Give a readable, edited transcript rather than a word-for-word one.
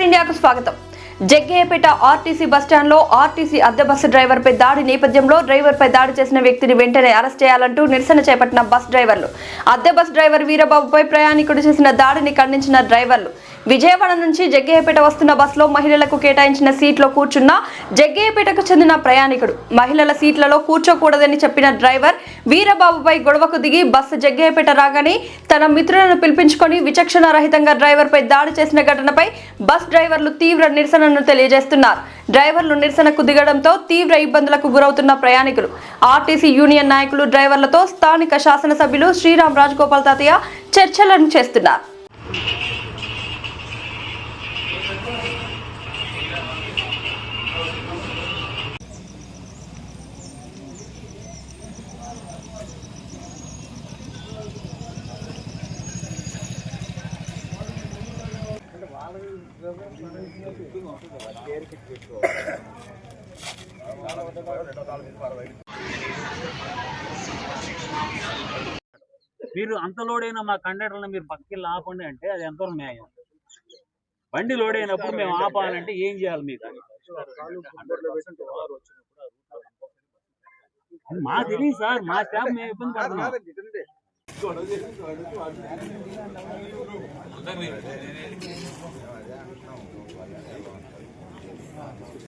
Star ఇండియాకు స్వాగతం. Jaggayyapeta RTC బస్టాండ్లో ఆర్టీసీ అద్దె బస్సు డ్రైవర్పై దాడి నేపథ్యంలో డ్రైవర్పై దాడి చేసిన వ్యక్తిని వెంటనే అరెస్ట్ చేయాలంటూ నిరసన చేపట్టిన బస్ డ్రైవర్లు. అద్దె బస్ డ్రైవర్ వీరబాబుపై ప్రయాణికుడు చేసిన దాడిని ఖండించిన డ్రైవర్లు విజయవాడ నుంచి జగ్గయ్యపేట వస్తున్న బస్సులో మహిళలకు కేటాయించిన సీట్లో కూర్చున్న జగ్గయ్యపేటకు చెందిన ప్రయాణికుడు మహిళల సీట్లలో కూర్చోకూడదని చెప్పిన డ్రైవర్ వీరబాబుపై గొడవకు దిగి బస్సు జగ్గయ్యపేట రాగానే తన మిత్రులను పిలిపించుకొని విచక్షణ రహితంగా డ్రైవర్పై దాడి చేసిన ఘటనపై బస్ డ్రైవర్లు తీవ్ర నిరసనను తెలియజేస్తున్నారు. డ్రైవర్లు నిరసనకు దిగడంతో తీవ్ర ఇబ్బందులకు గురవుతున్న ప్రయాణికులు ఆర్టీసీ యూనియన్ నాయకులు డ్రైవర్లతో స్థానిక శాసనసభ్యులు శ్రీరామ్ రాజగోపాల్ తాతయ్య చర్చలను చేస్తున్నారు. మీరు అంత లోడ్ అయినా మా కండక్టర్లను మీరు పక్కకి ఆపండి అంటే అది ఎంతవరకు న్యాయం? బండి లోడ్ అయినప్పుడు మేము ఆపాలంటే ఏం చేయాలి? మీకు మా తెలియదు సార్, మా స్టాఫ్ మేము ఇబ్బంది పడుతున్నాం.